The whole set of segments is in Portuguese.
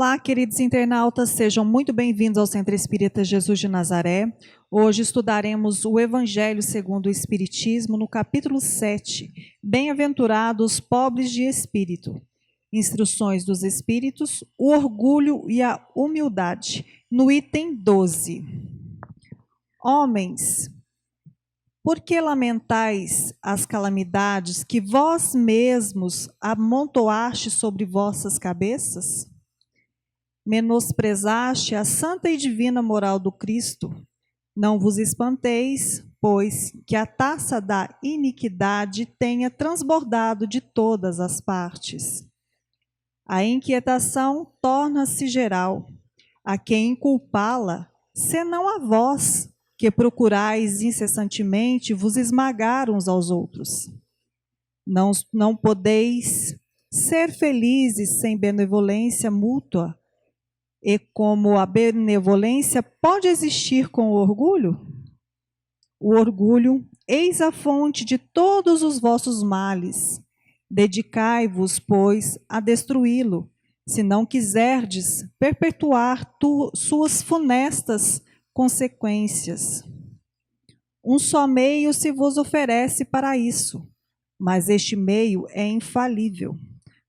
Olá, queridos internautas, sejam muito bem-vindos ao Centro Espírita Jesus de Nazaré. Hoje estudaremos o Evangelho segundo o Espiritismo, no capítulo 7, Bem-aventurados pobres de espírito. Instruções dos Espíritos, o orgulho e a humildade, no item 12. Homens, por que lamentais as calamidades que vós mesmos amontoaste sobre vossas cabeças? Menosprezaste a santa e divina moral do Cristo. Não vos espanteis, pois, que a taça da iniquidade tenha transbordado de todas as partes. A inquietação torna-se geral. A quem culpá-la, senão a vós, que procurais incessantemente vos esmagar uns aos outros. Não podeis ser felizes sem benevolência mútua. E como a benevolência pode existir com o orgulho? O orgulho, eis a fonte de todos os vossos males. Dedicai-vos, pois, a destruí-lo, se não quiserdes perpetuar suas funestas consequências. Um só meio se vos oferece para isso, mas este meio é infalível.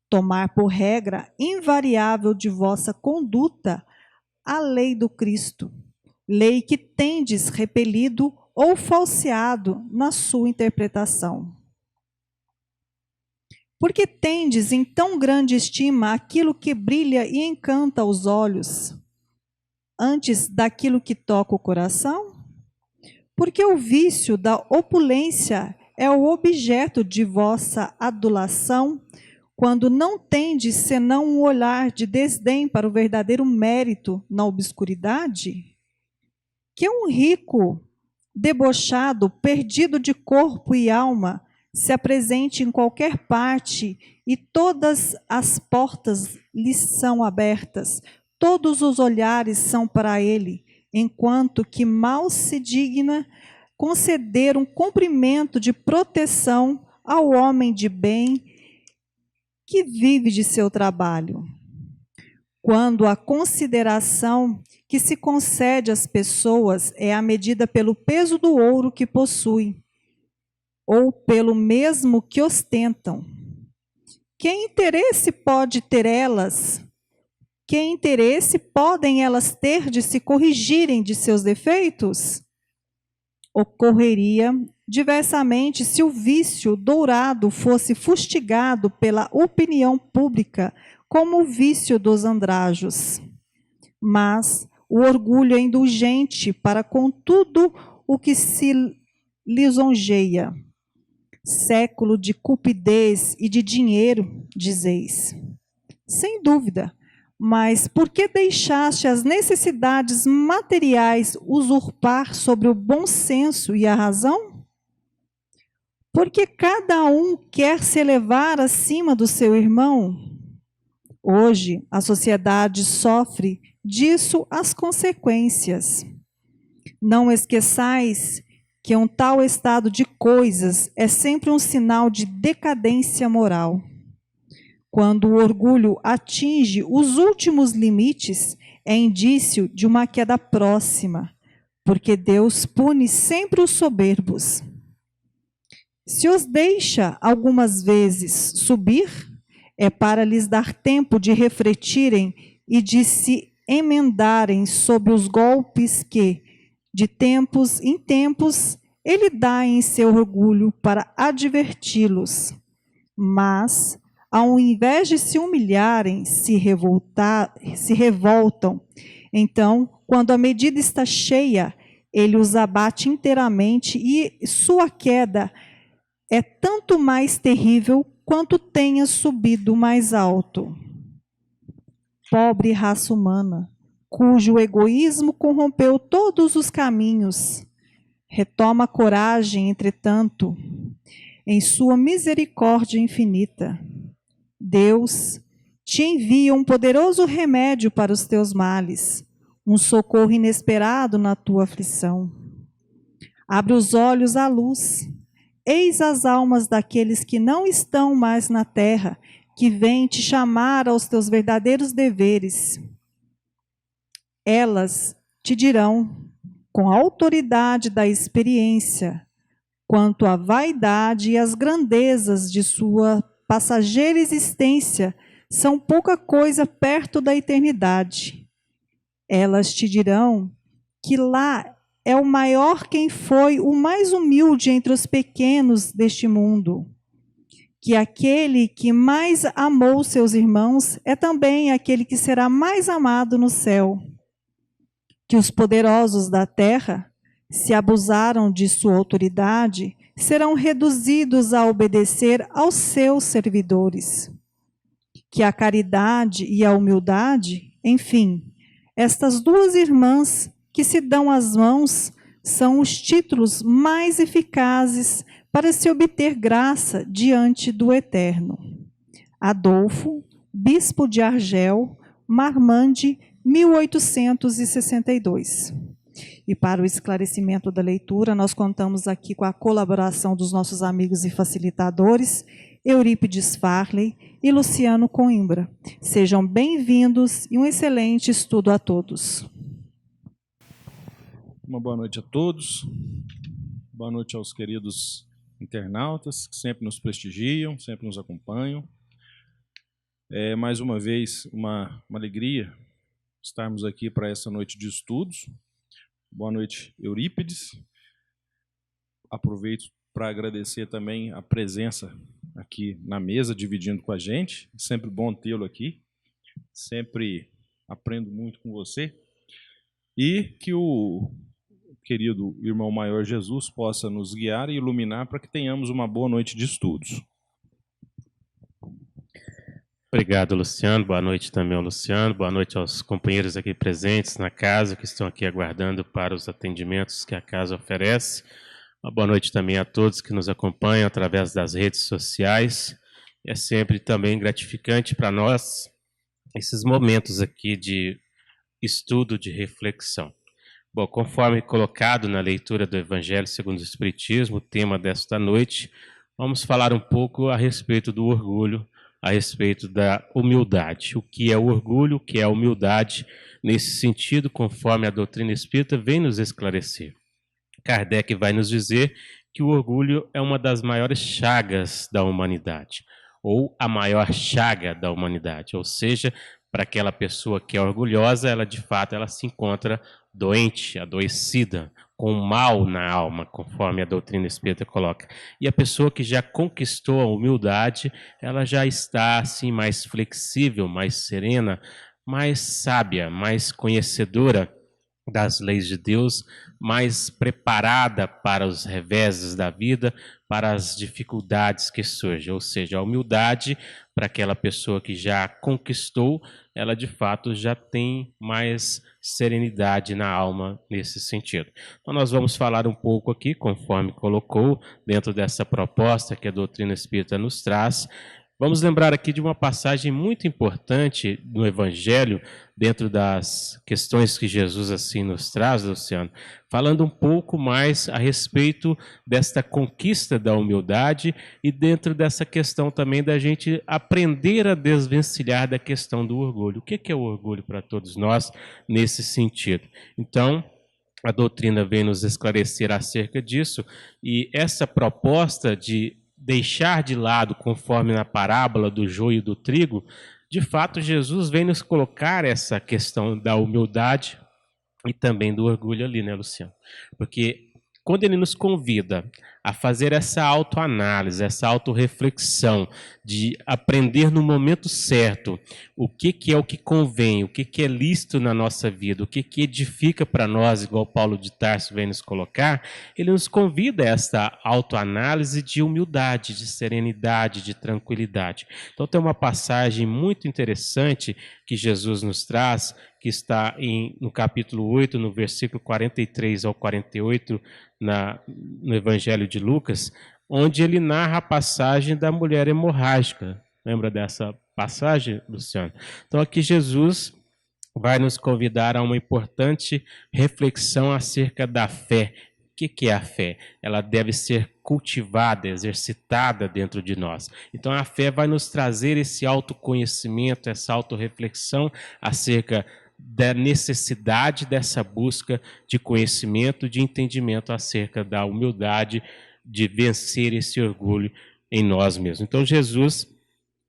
Tomar por regra invariável de vossa conduta a lei do Cristo, lei que tendes repelido ou falseado na sua interpretação. Porque tendes em tão grande estima aquilo que brilha e encanta os olhos, antes daquilo que toca o coração? Porque o vício da opulência é o objeto de vossa adulação, quando não tendes senão um olhar de desdém para o verdadeiro mérito na obscuridade? Que um rico, debochado, perdido de corpo e alma, se apresente em qualquer parte e todas as portas lhe são abertas, todos os olhares são para ele, enquanto que mal se digna conceder um cumprimento de proteção ao homem de bem que vive de seu trabalho. Quando a consideração que se concede às pessoas é a medida pelo peso do ouro que possui, ou pelo mesmo que ostentam. Que interesse pode ter elas? Que interesse podem elas ter de se corrigirem de seus defeitos? Ocorreria diversamente se o vício dourado fosse fustigado pela opinião pública como o vício dos andrajos. Mas o orgulho é indulgente para com tudo o que se lisonjeia. Século de cupidez e de dinheiro, dizeis. Sem dúvida, mas por que deixaste as necessidades materiais usurpar sobre o bom senso e a razão? Porque cada um quer se elevar acima do seu irmão. Hoje, a sociedade sofre disso as consequências. Não esqueçais que um tal estado de coisas é sempre um sinal de decadência moral. Quando o orgulho atinge os últimos limites, é indício de uma queda próxima, porque Deus pune sempre os soberbos. Se os deixa algumas vezes subir, é para lhes dar tempo de refletirem e de se emendarem sob os golpes que, de tempos em tempos, ele dá em seu orgulho para adverti-los. Mas, ao invés de se humilharem, se revoltam. Então, quando a medida está cheia, ele os abate inteiramente e sua queda é tanto mais terrível quanto tenha subido mais alto. Pobre raça humana, cujo egoísmo corrompeu todos os caminhos, retoma coragem, entretanto, em sua misericórdia infinita. Deus te envia um poderoso remédio para os teus males, um socorro inesperado na tua aflição. Abre os olhos à luz. Eis as almas daqueles que não estão mais na terra, que vêm te chamar aos teus verdadeiros deveres. Elas te dirão, com a autoridade da experiência, quanto à vaidade e as grandezas de sua passageira existência são pouca coisa perto da eternidade. Elas te dirão que lá é o maior quem foi o mais humilde entre os pequenos deste mundo, que aquele que mais amou seus irmãos é também aquele que será mais amado no céu, que os poderosos da terra, se abusaram de sua autoridade, serão reduzidos a obedecer aos seus servidores, que a caridade e a humildade, enfim, estas duas irmãs que se dão as mãos, são os títulos mais eficazes para se obter graça diante do Eterno. Adolfo, bispo de Argel, Marmande, 1862. E para o esclarecimento da leitura, nós contamos aqui com a colaboração dos nossos amigos e facilitadores, Eurípides Farley e Luciano Coimbra. Sejam bem-vindos e um excelente estudo a todos. Uma boa noite a todos. Boa noite aos queridos internautas que sempre nos prestigiam, sempre nos acompanham. Mais uma vez, uma alegria estarmos aqui para essa noite de estudos. Boa noite, Eurípides. Aproveito para agradecer também a presença aqui na mesa, dividindo com a gente. É sempre bom tê-lo aqui. Sempre aprendo muito com você. E que o querido irmão maior Jesus possa nos guiar e iluminar para que tenhamos uma boa noite de estudos. Obrigado, Luciano. Boa noite também ao Luciano. Boa noite aos companheiros aqui presentes na casa, que estão aqui aguardando para os atendimentos que a casa oferece. Uma boa noite também a todos que nos acompanham através das redes sociais. É sempre também gratificante para nós esses momentos aqui de estudo, de reflexão. Bom, conforme colocado na leitura do Evangelho segundo o Espiritismo, o tema desta noite, vamos falar um pouco a respeito do orgulho, a respeito da humildade. O que é o orgulho, o que é a humildade, nesse sentido, conforme a doutrina espírita vem nos esclarecer. Kardec vai nos dizer que o orgulho é uma das maiores chagas da humanidade, ou a maior chaga da humanidade, ou seja, para aquela pessoa que é orgulhosa, ela de fato ela se encontra doente, adoecida, com mal na alma, conforme a doutrina espírita coloca. E a pessoa que já conquistou a humildade, ela já está assim mais flexível, mais serena, mais sábia, mais conhecedora das leis de Deus, mais preparada para os reveses da vida, para as dificuldades que surgem. Ou seja, a humildade para aquela pessoa que já conquistou, ela de fato já tem mais serenidade na alma nesse sentido. Então nós vamos falar um pouco aqui, conforme colocou, dentro dessa proposta que a doutrina espírita nos traz. Vamos lembrar aqui de uma passagem muito importante no Evangelho, dentro das questões que Jesus assim nos traz, Luciano, falando um pouco mais a respeito desta conquista da humildade e dentro dessa questão também da gente aprender a desvencilhar da questão do orgulho. O que é o orgulho para todos nós nesse sentido? Então, a doutrina vem nos esclarecer acerca disso e essa proposta de deixar de lado, conforme na parábola do joio e do trigo, de fato Jesus vem nos colocar essa questão da humildade e também do orgulho ali, né, Luciano? Porque quando ele nos convida a fazer essa autoanálise, essa autorreflexão, de aprender no momento certo o que é o que convém, o que é lícito na nossa vida, o que edifica para nós, igual Paulo de Tarso vem nos colocar, ele nos convida a essa autoanálise de humildade, de serenidade, de tranquilidade. Então tem uma passagem muito interessante que Jesus nos traz, que está no capítulo 8, no versículo 43 ao 48, no Evangelho de Lucas, onde ele narra a passagem da mulher hemorrágica. Lembra dessa passagem, Luciano? Então aqui Jesus vai nos convidar a uma importante reflexão acerca da fé. O que é a fé? Ela deve ser cultivada, exercitada dentro de nós. Então a fé vai nos trazer esse autoconhecimento, essa autorreflexão acerca da necessidade dessa busca de conhecimento, de entendimento acerca da humildade, de vencer esse orgulho em nós mesmos. Então, Jesus,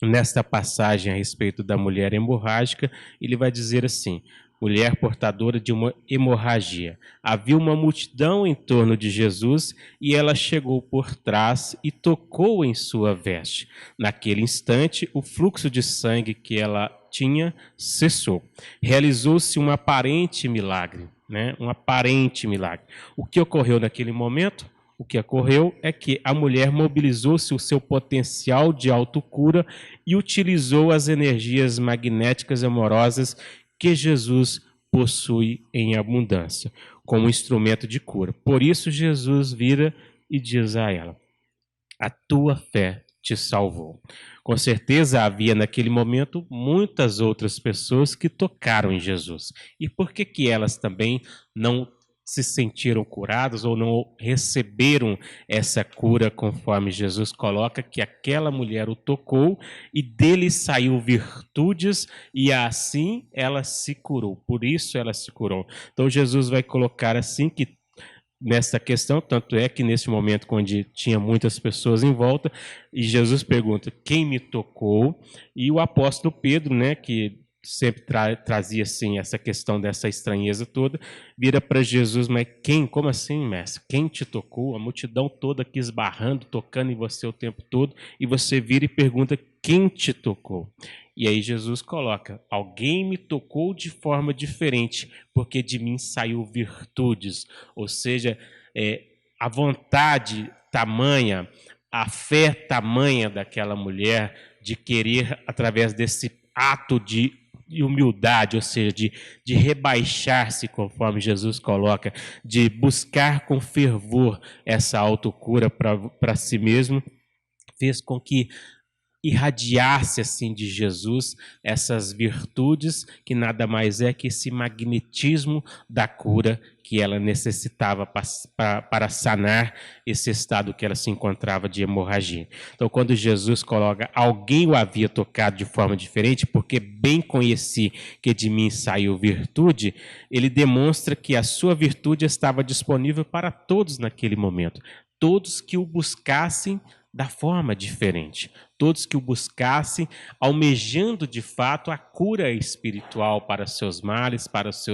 nesta passagem a respeito da mulher hemorrágica, ele vai dizer assim: mulher portadora de uma hemorragia. Havia uma multidão em torno de Jesus e ela chegou por trás e tocou em sua veste. Naquele instante, o fluxo de sangue que ela tinha cessou. Realizou-se um aparente milagre, um aparente milagre. O que ocorreu naquele momento? O que ocorreu é que a mulher mobilizou-se o seu potencial de autocura e utilizou as energias magnéticas amorosas que Jesus possui em abundância, como instrumento de cura. Por isso, Jesus vira e diz a ela: a tua fé te salvou. Com certeza havia naquele momento muitas outras pessoas que tocaram em Jesus. E por que elas também não se sentiram curadas ou não receberam essa cura, conforme Jesus coloca que aquela mulher o tocou e dele saiu virtudes e assim ela se curou. Por isso ela se curou. Então Jesus vai colocar assim que nessa questão, tanto é que nesse momento onde tinha muitas pessoas em volta, e Jesus pergunta: quem me tocou? E o apóstolo Pedro, que sempre trazia assim essa questão dessa estranheza toda, vira para Jesus: mas quem? Como assim, mestre? Quem te tocou? A multidão toda aqui esbarrando, tocando em você o tempo todo, e você vira e pergunta: quem te tocou? E aí Jesus coloca: alguém me tocou de forma diferente, porque de mim saiu virtudes. Ou seja, a vontade tamanha, a fé tamanha daquela mulher de querer, através desse ato de humildade, ou seja, de rebaixar-se, conforme Jesus coloca, de buscar com fervor essa autocura para si mesmo, fez com que irradiasse assim de Jesus essas virtudes, que nada mais é que esse magnetismo da cura que ela necessitava para sanar esse estado que ela se encontrava de hemorragia. Então, quando Jesus coloca: alguém o havia tocado de forma diferente, porque bem conheci que de mim saiu virtude, ele demonstra que a sua virtude estava disponível para todos naquele momento. Todos que o buscassem da forma diferente. Todos que o buscassem, almejando de fato a cura espiritual para seus males, para os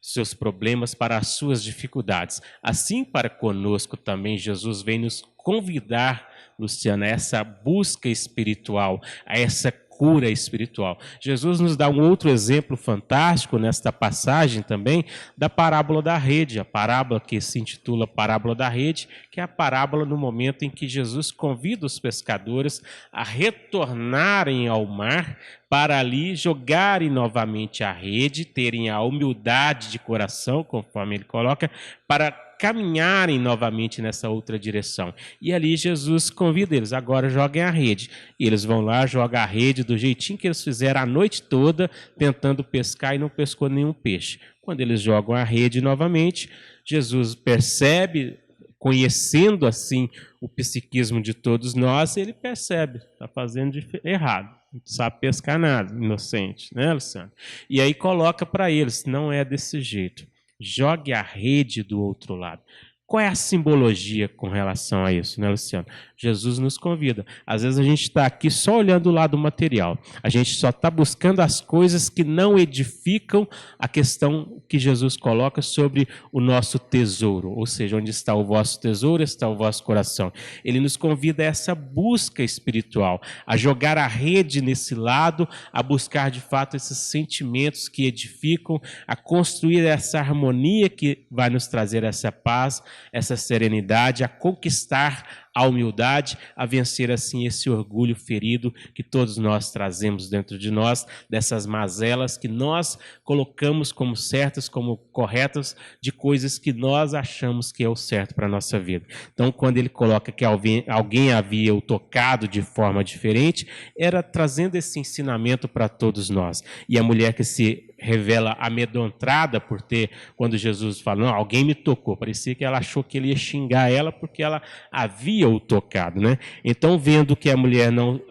seus problemas, para as suas dificuldades. Assim, para conosco também, Jesus vem nos convidar, Luciana, a essa busca espiritual, a essa cura espiritual. Jesus nos dá um outro exemplo fantástico nesta passagem também, da parábola da rede, a parábola que se intitula Parábola da Rede, que é a parábola no momento em que Jesus convida os pescadores a retornarem ao mar para ali jogarem novamente a rede, terem a humildade de coração, conforme ele coloca, para caminharem novamente nessa outra direção. E ali Jesus convida eles: agora joguem a rede. E eles vão lá, jogam a rede do jeitinho que eles fizeram a noite toda, tentando pescar, e não pescou nenhum peixe. Quando eles jogam a rede novamente, Jesus percebe, conhecendo assim o psiquismo de todos nós, ele percebe: está fazendo errado, não sabe pescar nada, inocente, né, Luciano? E aí coloca para eles: não é desse jeito. Jogue a rede do outro lado. Qual é a simbologia com relação a isso, né, Luciano? Jesus nos convida. Às vezes a gente está aqui só olhando o lado material. A gente só está buscando as coisas que não edificam a questão que Jesus coloca sobre o nosso tesouro. Ou seja, onde está o vosso tesouro, está o vosso coração. Ele nos convida a essa busca espiritual, a jogar a rede nesse lado, a buscar de fato esses sentimentos que edificam, a construir essa harmonia que vai nos trazer essa paz, essa serenidade, a conquistar a humildade, a vencer assim esse orgulho ferido que todos nós trazemos dentro de nós, dessas mazelas que nós colocamos como certas, como corretas, de coisas que nós achamos que é o certo para a nossa vida. Então, quando ele coloca que alguém havia o tocado de forma diferente, era trazendo esse ensinamento para todos nós. E a mulher que se revela amedrontada por ter, quando Jesus fala: não, alguém me tocou, parecia que ela achou que ele ia xingar ela porque ela havia o tocado, né? Então, vendo que a mulher não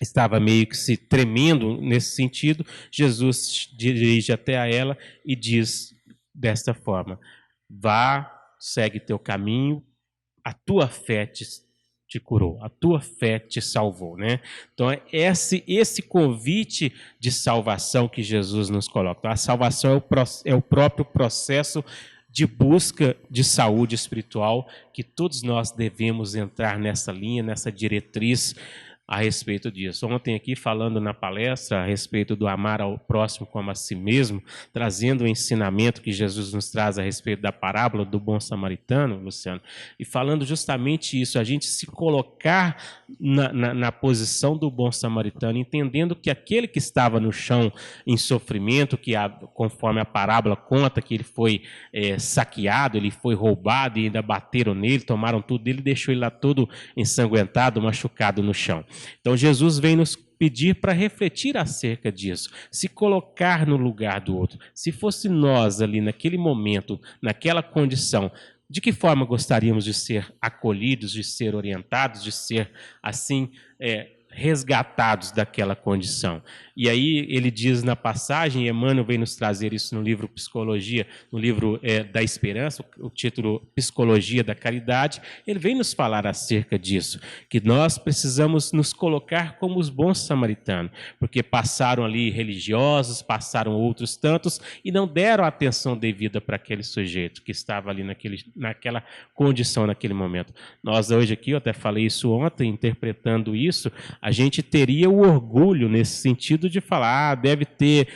estava meio que se tremendo nesse sentido, Jesus dirige até a ela e diz desta forma: vá, segue teu caminho, a tua fé te curou, a tua fé te salvou, né? Então, esse convite de salvação que Jesus nos coloca. Então, a salvação é o próprio processo de busca de saúde espiritual que todos nós devemos entrar nessa linha, nessa diretriz a respeito disso. Ontem aqui, falando na palestra a respeito do amar ao próximo como a si mesmo, trazendo o ensinamento que Jesus nos traz a respeito da parábola do bom samaritano, Luciano, e falando justamente isso, a gente se colocar na posição do bom samaritano, entendendo que aquele que estava no chão em sofrimento, conforme a parábola conta que ele foi saqueado, ele foi roubado e ainda bateram nele, tomaram tudo dele, deixou ele lá todo ensanguentado, machucado no chão. Então Jesus vem nos pedir para refletir acerca disso, se colocar no lugar do outro. Se fosse nós ali naquele momento, naquela condição, de que forma gostaríamos de ser acolhidos, de ser orientados, de ser assim resgatados daquela condição? E aí ele diz na passagem, Emmanuel vem nos trazer isso no livro Psicologia, no livro da Esperança, o título Psicologia da Caridade, ele vem nos falar acerca disso, que nós precisamos nos colocar como os bons samaritanos, porque passaram ali religiosos, passaram outros tantos e não deram a atenção devida para aquele sujeito que estava ali naquela condição, naquele momento. Nós hoje aqui, eu até falei isso ontem, interpretando isso, a gente teria o orgulho nesse sentido de falar, deve ter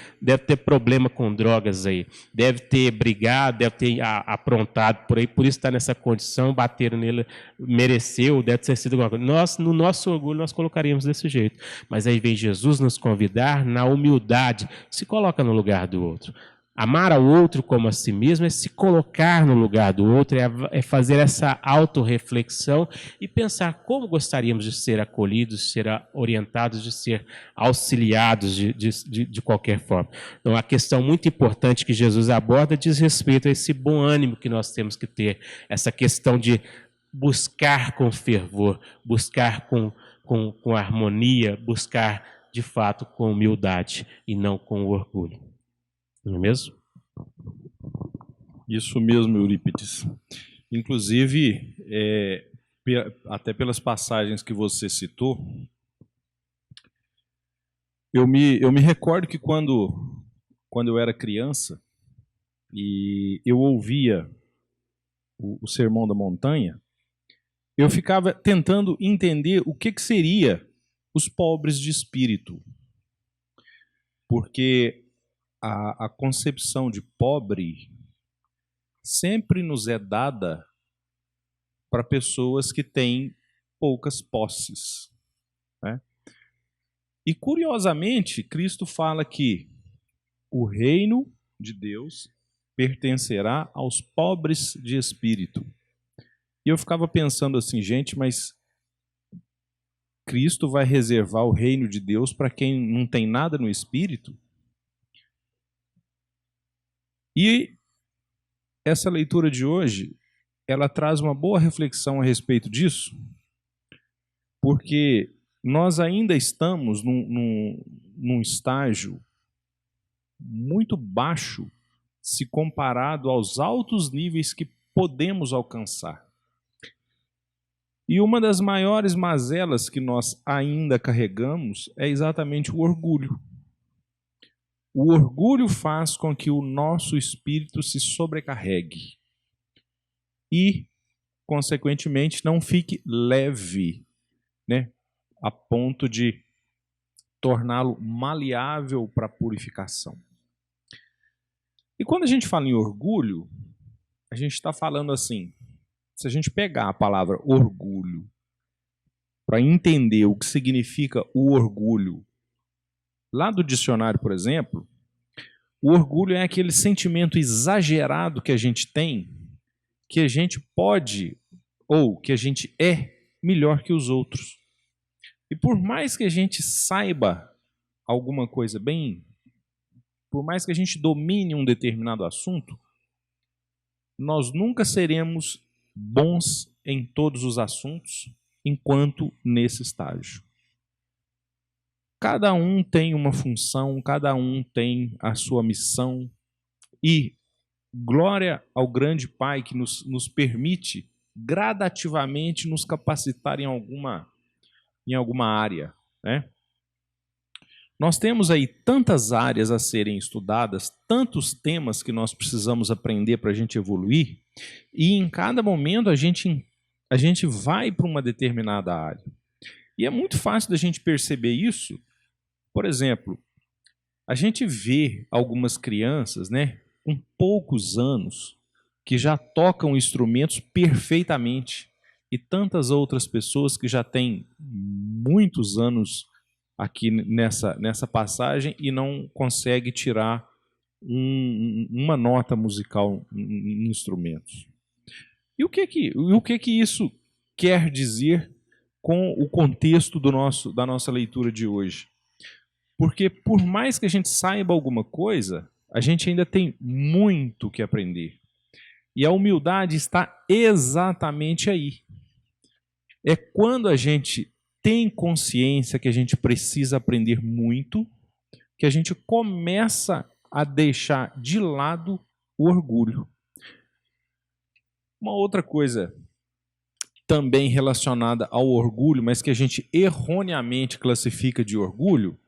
problema com drogas aí, deve ter brigado, deve ter aprontado por aí, por isso está nessa condição, bateram nele, mereceu, deve ter sido alguma coisa. No nosso orgulho, nós colocaríamos desse jeito. Mas aí vem Jesus nos convidar, na humildade, se coloca no lugar do outro. Amar ao outro como a si mesmo é se colocar no lugar do outro, é fazer essa autorreflexão e pensar como gostaríamos de ser acolhidos, de ser orientados, de ser auxiliados de qualquer forma. Então, a questão muito importante que Jesus aborda diz respeito a esse bom ânimo que nós temos que ter, essa questão de buscar com fervor, buscar com harmonia, buscar, de fato, com humildade e não com orgulho. Não é mesmo? Isso mesmo, Eurípides. Inclusive, até pelas passagens que você citou, eu me recordo que quando eu era criança e eu ouvia o Sermão da Montanha, eu ficava tentando entender o que seria os pobres de espírito. Porque a concepção de pobre sempre nos é dada para pessoas que têm poucas posses, né? E curiosamente, Cristo fala que o reino de Deus pertencerá aos pobres de espírito. E eu ficava pensando assim, gente, mas Cristo vai reservar o reino de Deus para quem não tem nada no espírito? E essa leitura de hoje, ela traz uma boa reflexão a respeito disso, porque nós ainda estamos num estágio muito baixo se comparado aos altos níveis que podemos alcançar. E uma das maiores mazelas que nós ainda carregamos é exatamente o orgulho. O orgulho faz com que o nosso espírito se sobrecarregue e, consequentemente, não fique leve, né, a ponto de torná-lo maleável para a purificação. E quando a gente fala em orgulho, a gente está falando assim, se a gente pegar a palavra orgulho para entender o que significa o orgulho, lá do dicionário, por exemplo, o orgulho é aquele sentimento exagerado que a gente tem, que a gente pode, ou que a gente é melhor que os outros. E por mais que a gente saiba alguma coisa bem, por mais que a gente domine um determinado assunto, nós nunca seremos bons em todos os assuntos enquanto nesse estágio. Cada um tem uma função, cada um tem a sua missão, e glória ao grande Pai que nos permite gradativamente nos capacitar em alguma área, né? Nós temos aí tantas áreas a serem estudadas, tantos temas que nós precisamos aprender para a gente evoluir, e em cada momento a gente vai para uma determinada área. E é muito fácil da gente perceber isso. Por exemplo, a gente vê algumas crianças, né, com poucos anos, que já tocam instrumentos perfeitamente, e tantas outras pessoas que já têm muitos anos aqui nessa passagem e não consegue tirar uma nota musical em instrumentos. E o que isso quer dizer com o contexto da nossa leitura de hoje? Porque por mais que a gente saiba alguma coisa, a gente ainda tem muito que aprender. E a humildade está exatamente aí. É quando a gente tem consciência que a gente precisa aprender muito, que a gente começa a deixar de lado o orgulho. Uma outra coisa também relacionada ao orgulho, mas que a gente erroneamente classifica de orgulho,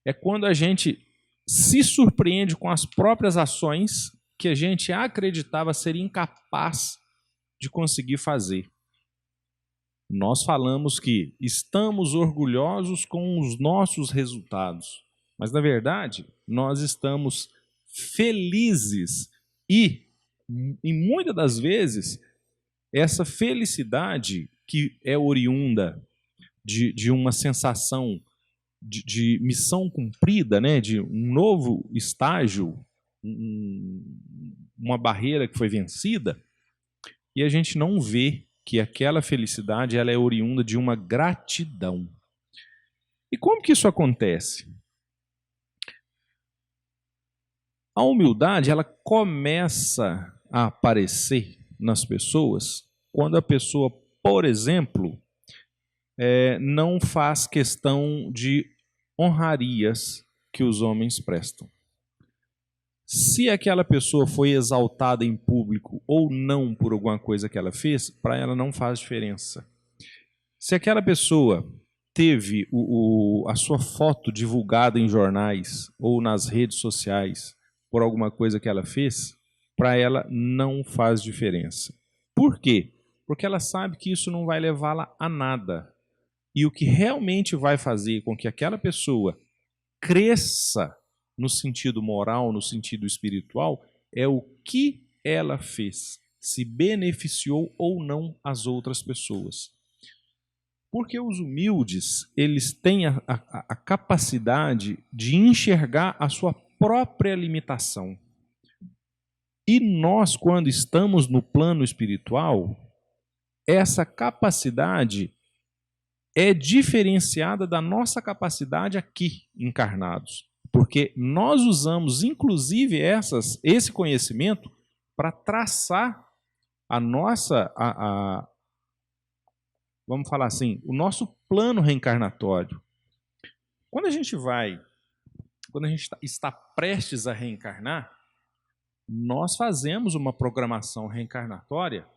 é quando a gente se surpreende com as próprias ações que a gente acreditava ser incapaz de conseguir fazer. Nós falamos que estamos orgulhosos com os nossos resultados, mas na verdade nós estamos felizes e muitas das vezes essa felicidade que é oriunda de uma sensação de missão cumprida, né, de um novo estágio, uma barreira que foi vencida, e a gente não vê que aquela felicidade ela é oriunda de uma gratidão. E como que isso acontece? A humildade ela começa a aparecer nas pessoas quando a pessoa, por exemplo, não faz questão de honrarias que os homens prestam. Se aquela pessoa foi exaltada em público ou não por alguma coisa que ela fez, para ela não faz diferença. Se aquela pessoa teve a sua foto divulgada em jornais ou nas redes sociais por alguma coisa que ela fez, para ela não faz diferença. Por quê? Porque ela sabe que isso não vai levá-la a nada. E o que realmente vai fazer com que aquela pessoa cresça no sentido moral, no sentido espiritual, é o que ela fez, se beneficiou ou não as outras pessoas. Porque os humildes, eles têm a capacidade de enxergar a sua própria limitação. E nós, quando estamos no plano espiritual, essa capacidade é diferenciada da nossa capacidade aqui, encarnados. Porque nós usamos, inclusive, esse conhecimento para traçar a nossa, vamos falar assim, o nosso plano reencarnatório. Quando a gente está prestes a reencarnar, nós fazemos uma programação reencarnatória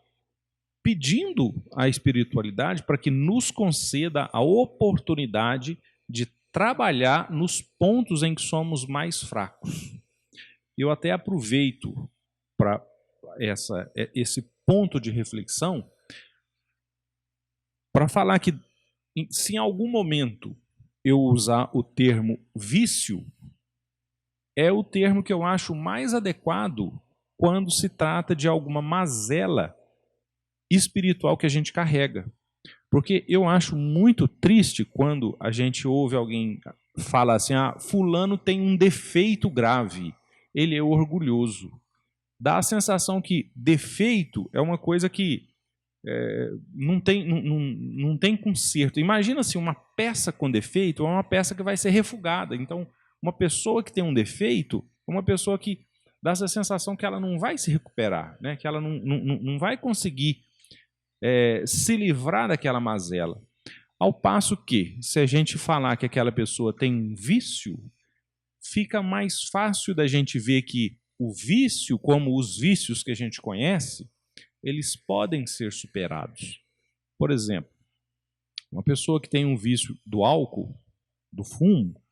pedindo à espiritualidade para que nos conceda a oportunidade de trabalhar nos pontos em que somos mais fracos. Eu até aproveito para esse ponto de reflexão para falar que, se em algum momento eu usar o termo vício, é o termo que eu acho mais adequado quando se trata de alguma mazela espiritual que a gente carrega. Porque eu acho muito triste quando a gente ouve alguém falar assim, fulano tem um defeito grave, ele é orgulhoso. Dá a sensação que defeito é uma coisa que não tem conserto. Imagina assim, uma peça com defeito é uma peça que vai ser refugada. Então, uma pessoa que tem um defeito é uma pessoa que dá essa sensação que ela não vai se recuperar, né? Que ela não vai conseguir se livrar daquela mazela. Ao passo que, se a gente falar que aquela pessoa tem um vício, fica mais fácil da gente ver que o vício, como os vícios que a gente conhece, eles podem ser superados. Por exemplo, uma pessoa que tem um vício do álcool, do fumo,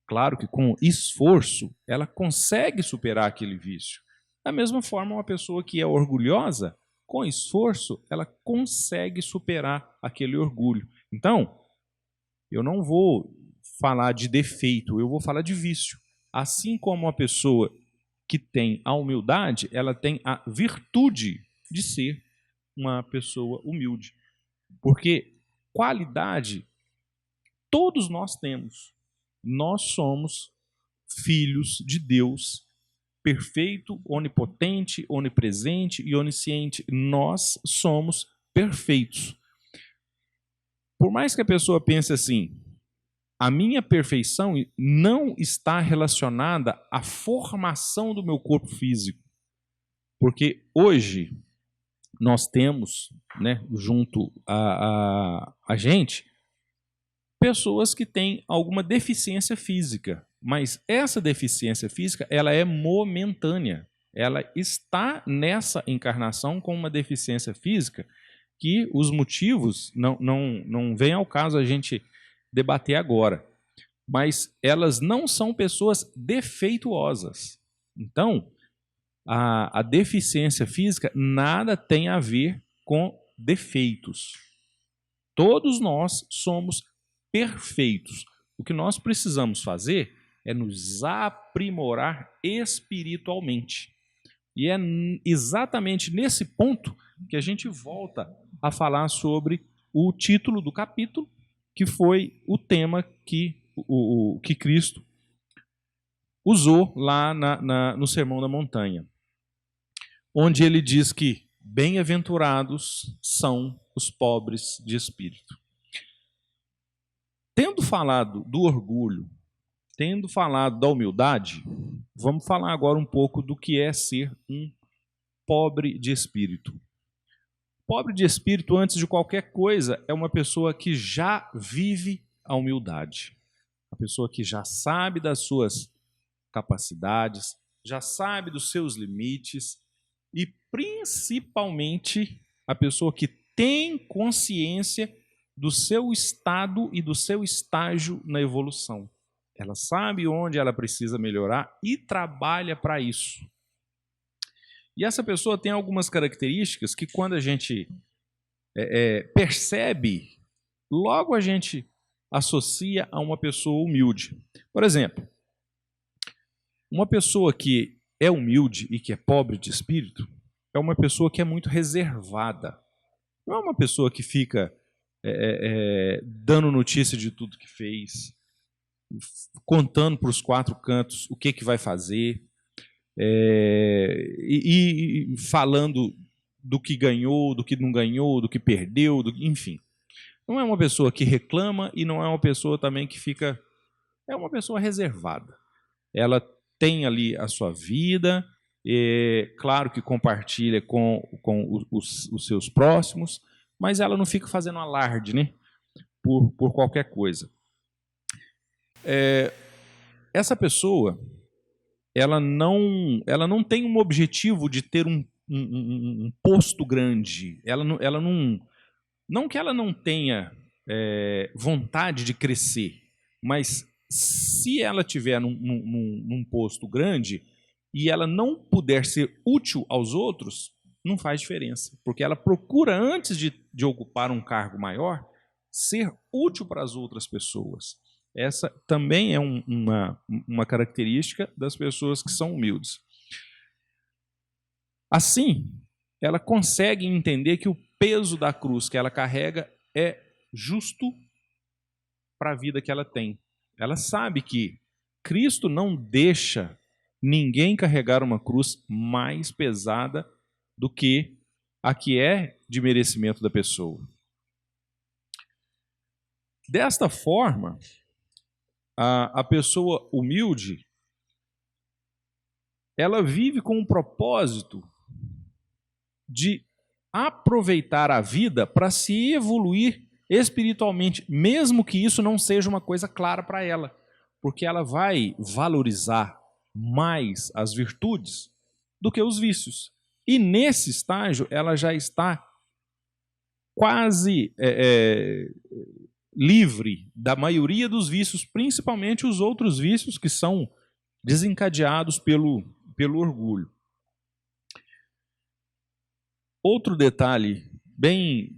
claro que com esforço ela consegue superar aquele vício. Da mesma forma, uma pessoa que é orgulhosa, com esforço, ela consegue superar aquele orgulho. Então, eu não vou falar de defeito, eu vou falar de vício. Assim como uma pessoa que tem a humildade, ela tem a virtude de ser uma pessoa humilde. Porque qualidade todos nós temos. Nós somos filhos de Deus, perfeito, onipotente, onipresente e onisciente. Nós somos perfeitos. Por mais que a pessoa pense assim, a minha perfeição não está relacionada à formação do meu corpo físico. Porque hoje nós temos, né, junto a gente, pessoas que têm alguma deficiência física. Mas essa deficiência física, ela é momentânea. Ela está nessa encarnação com uma deficiência física que os motivos não vem ao caso a gente debater agora. Mas elas não são pessoas defeituosas. Então, a deficiência física nada tem a ver com defeitos. Todos nós somos perfeitos. O que nós precisamos fazer é nos aprimorar espiritualmente. E é exatamente nesse ponto que a gente volta a falar sobre o título do capítulo, que foi o tema que Cristo usou lá no Sermão da Montanha, onde ele diz que bem-aventurados são os pobres de espírito. Tendo falado do orgulho, tendo falado da humildade, vamos falar agora um pouco do que é ser um pobre de espírito. Pobre de espírito, antes de qualquer coisa, é uma pessoa que já vive a humildade. Uma pessoa que já sabe das suas capacidades, já sabe dos seus limites e, principalmente, a pessoa que tem consciência do seu estado e do seu estágio na evolução. Ela sabe onde ela precisa melhorar e trabalha para isso. E essa pessoa tem algumas características que, quando a gente percebe, logo a gente associa a uma pessoa humilde. Por exemplo, uma pessoa que é humilde e que é pobre de espírito é uma pessoa que é muito reservada. Não é uma pessoa que fica dando notícia de tudo que fez, contando para os quatro cantos o que vai fazer, e falando do que ganhou, do que não ganhou, do que perdeu, enfim. Não é uma pessoa que reclama e não é uma pessoa também que fica... É uma pessoa reservada. Ela tem ali a sua vida, claro que compartilha com os seus próximos, mas ela não fica fazendo alarde, né, por qualquer coisa. Essa pessoa, ela não tem um objetivo de ter um posto grande. Não que ela não tenha vontade de crescer, mas se ela tiver num posto grande e ela não puder ser útil aos outros, não faz diferença, porque ela procura, antes de ocupar um cargo maior, ser útil para as outras pessoas. Essa também é uma característica das pessoas que são humildes. Assim, ela consegue entender que o peso da cruz que ela carrega é justo para a vida que ela tem. Ela sabe que Cristo não deixa ninguém carregar uma cruz mais pesada do que a que é de merecimento da pessoa. Desta forma, a pessoa humilde, ela vive com um propósito de aproveitar a vida para se evoluir espiritualmente, mesmo que isso não seja uma coisa clara para ela, porque ela vai valorizar mais as virtudes do que os vícios. E nesse estágio, ela já está quase livre da maioria dos vícios, principalmente os outros vícios que são desencadeados pelo orgulho. Outro detalhe bem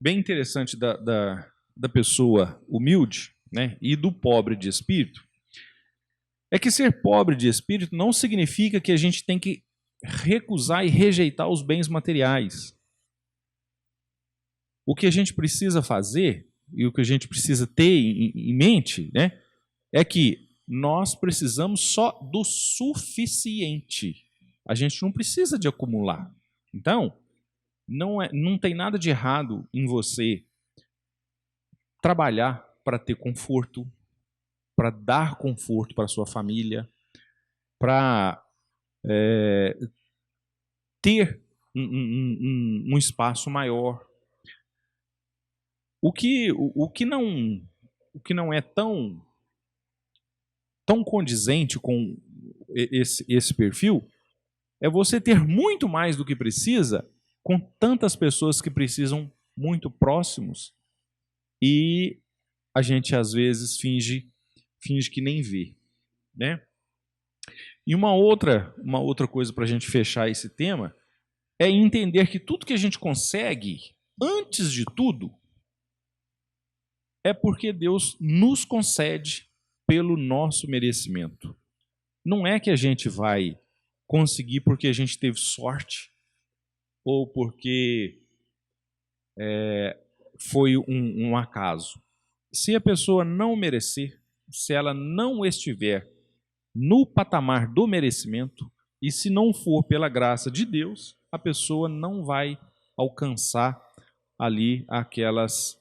interessante da pessoa humilde, né, e do pobre de espírito, é que ser pobre de espírito não significa que a gente tem que recusar e rejeitar os bens materiais. O que a gente precisa fazer, e o que a gente precisa ter em mente, né, é que nós precisamos só do suficiente. A gente não precisa de acumular. Então, não tem nada de errado em você trabalhar para ter conforto, para dar conforto para a sua família, para ter um espaço maior. O que não é tão condizente com esse perfil é você ter muito mais do que precisa com tantas pessoas que precisam muito próximos e a gente às vezes finge que nem vê, né? E uma outra coisa para a gente fechar esse tema é entender que tudo que a gente consegue, antes de tudo, é porque Deus nos concede pelo nosso merecimento. Não é que a gente vai conseguir porque a gente teve sorte ou porque foi um acaso. Se a pessoa não merecer, se ela não estiver no patamar do merecimento, e se não for pela graça de Deus, a pessoa não vai alcançar ali aquelas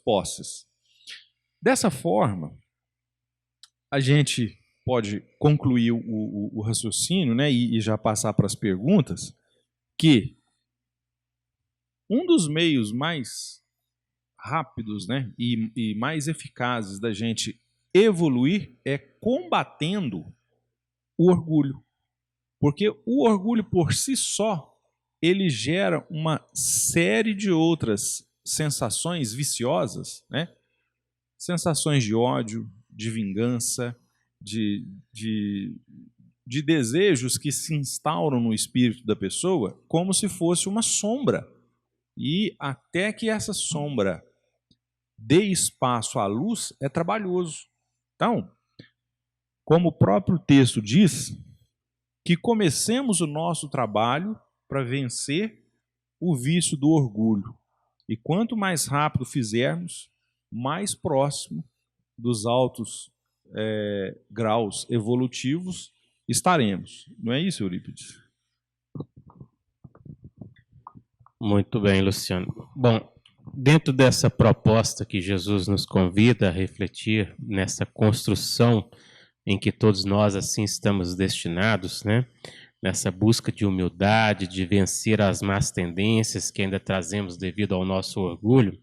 posses. Dessa forma, a gente pode concluir o raciocínio, né, e já passar para as perguntas, que um dos meios mais rápidos, né, e mais eficazes da gente evoluir é combatendo o orgulho. Porque o orgulho por si só, ele gera uma série de outras sensações viciosas, né? Sensações de ódio, de vingança, de desejos que se instauram no espírito da pessoa como se fosse uma sombra. E até que essa sombra dê espaço à luz, é trabalhoso. Então, como o próprio texto diz, que comecemos o nosso trabalho para vencer o vício do orgulho. E quanto mais rápido fizermos, mais próximo dos altos graus evolutivos estaremos. Não é isso, Eurípides? Muito bem, Luciano. Bom, dentro dessa proposta que Jesus nos convida a refletir, nessa construção em que todos nós assim estamos destinados, né? Nessa busca de humildade, de vencer as más tendências que ainda trazemos devido ao nosso orgulho,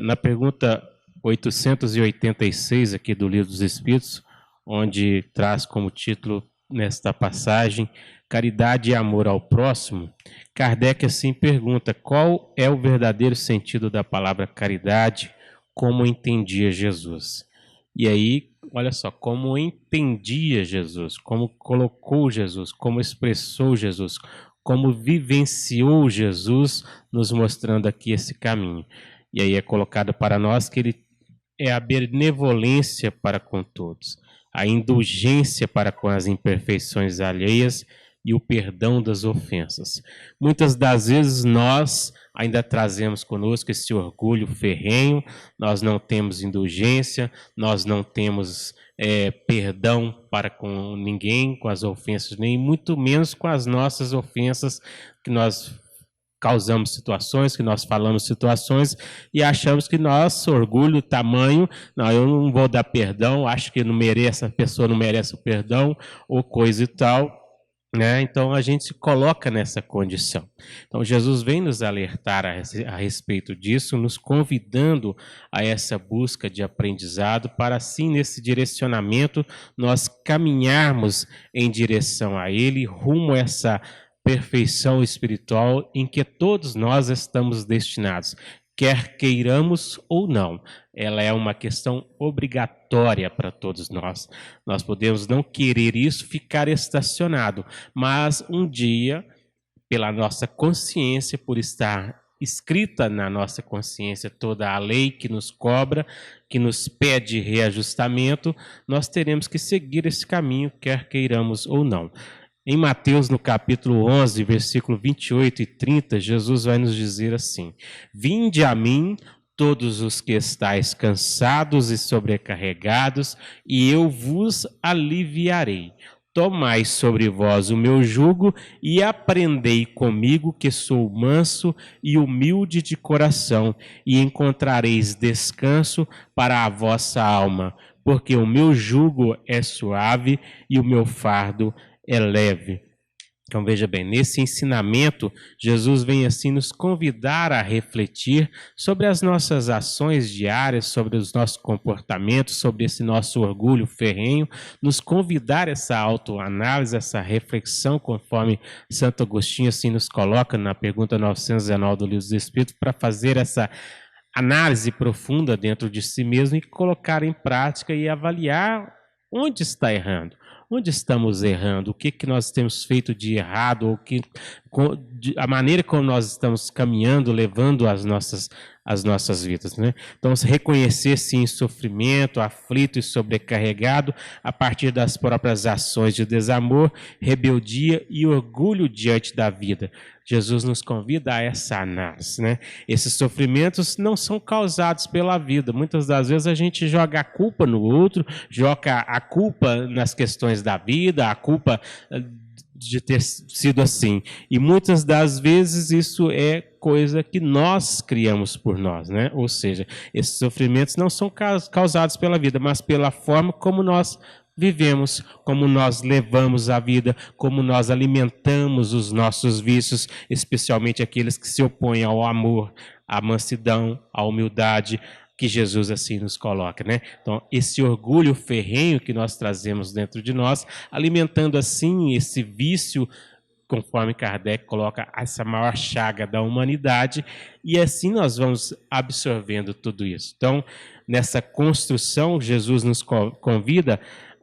na pergunta 886 aqui do Livro dos Espíritos, onde traz como título nesta passagem Caridade e Amor ao Próximo, Kardec assim pergunta: qual é o verdadeiro sentido da palavra caridade, como entendia Jesus? E aí, olha só, como entendia Jesus, como colocou Jesus, como expressou Jesus, como vivenciou Jesus, nos mostrando aqui esse caminho. E aí é colocado para nós que ele é a benevolência para com todos, a indulgência para com as imperfeições alheias e o perdão das ofensas. Muitas das vezes nós ainda trazemos conosco esse orgulho ferrenho, nós não temos indulgência, nós não temos perdão para com ninguém, com as ofensas, nem muito menos com as nossas ofensas, que nós causamos situações, que nós falamos situações e achamos que nosso orgulho, tamanho, não, eu não vou dar perdão, acho que não merece, a pessoa não merece o perdão, ou coisa e tal. né? Então a gente se coloca nessa condição. Então Jesus vem nos alertar a respeito disso, nos convidando a essa busca de aprendizado para assim nesse direcionamento nós caminharmos em direção a Ele, rumo a essa perfeição espiritual em que todos nós estamos destinados, quer queiramos ou não. Ela é uma questão obrigatória para todos nós. Nós podemos não querer isso, ficar estacionado, mas um dia, pela nossa consciência, por estar escrita na nossa consciência toda a lei que nos cobra, que nos pede reajustamento, nós teremos que seguir esse caminho, quer queiramos ou não. Em Mateus, no capítulo 11, versículo 28 e 30, Jesus vai nos dizer assim: Vinde a mim, todos os que estáis cansados e sobrecarregados, e eu vos aliviarei. Tomai sobre vós o meu jugo e aprendei comigo, que sou manso e humilde de coração, e encontrareis descanso para a vossa alma, porque o meu jugo é suave e o meu fardo é leve. Então veja bem, nesse ensinamento, Jesus vem assim nos convidar a refletir sobre as nossas ações diárias, sobre os nossos comportamentos, sobre esse nosso orgulho ferrenho, nos convidar a essa autoanálise, essa reflexão, conforme Santo Agostinho assim nos coloca na pergunta 919 do Livro dos Espíritos, para fazer essa análise profunda dentro de si mesmo e colocar em prática e avaliar onde está errando. Onde estamos errando? O que nós temos feito de errado? A maneira como nós estamos caminhando, levando as nossas vidas, né? Então, se reconhecer sim sofrimento, aflito e sobrecarregado a partir das próprias ações de desamor, rebeldia e orgulho diante da vida. Jesus nos convida a essa análise, né? Esses sofrimentos não são causados pela vida. Muitas das vezes a gente joga a culpa no outro, joga a culpa nas questões da vida, a culpa de ter sido assim. E muitas das vezes isso é coisa que nós criamos por nós, né? Ou seja, esses sofrimentos não são causados pela vida, mas pela forma como nós vivemos, como nós levamos a vida, como nós alimentamos os nossos vícios, especialmente aqueles que se opõem ao amor, à mansidão, à humildade, que Jesus assim nos coloca, né? Então, esse orgulho ferrenho que nós trazemos dentro de nós, alimentando assim esse vício, conforme Kardec coloca, essa maior chaga da humanidade, e assim nós vamos absorvendo tudo isso. Então, nessa construção, Jesus nos convida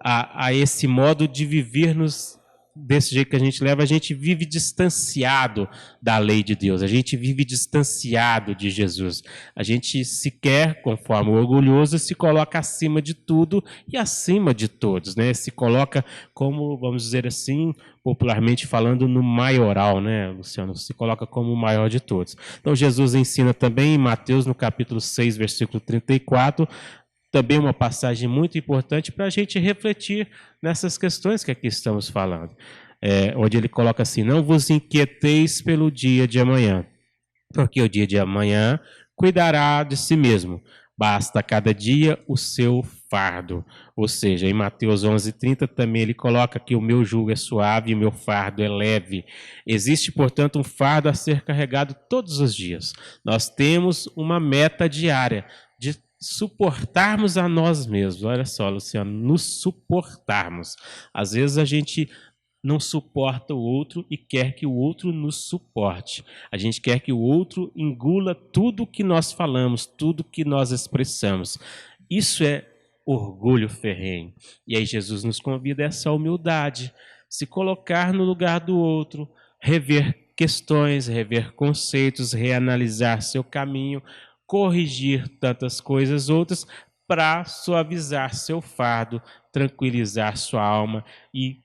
a esse modo de viver-nos desse jeito que a gente vive distanciado da lei de Deus, a gente vive distanciado de Jesus. A gente sequer, conforme o orgulhoso, se coloca acima de tudo e acima de todos, né? Se coloca como, vamos dizer assim, popularmente falando, no maioral, né, Luciano? Se coloca como o maior de todos. Então Jesus ensina também em Mateus, no capítulo 6, versículo 34, também uma passagem muito importante para a gente refletir nessas questões que aqui estamos falando. Onde ele coloca assim: não vos inquieteis pelo dia de amanhã, porque o dia de amanhã cuidará de si mesmo. Basta a cada dia o seu fardo. Ou seja, em Mateus 11:30 também ele coloca que o meu jugo é suave e o meu fardo é leve. Existe, portanto, um fardo a ser carregado todos os dias. Nós temos uma meta diária de suportarmos a nós mesmos. Olha só, Luciano, nos suportarmos. Às vezes a gente não suporta o outro e quer que o outro nos suporte. A gente quer que o outro engula tudo que nós falamos, tudo que nós expressamos. Isso é orgulho ferrenho. E aí Jesus nos convida a essa humildade, se colocar no lugar do outro, rever questões, rever conceitos, reanalisar seu caminho, corrigir tantas coisas outras para suavizar seu fardo, tranquilizar sua alma e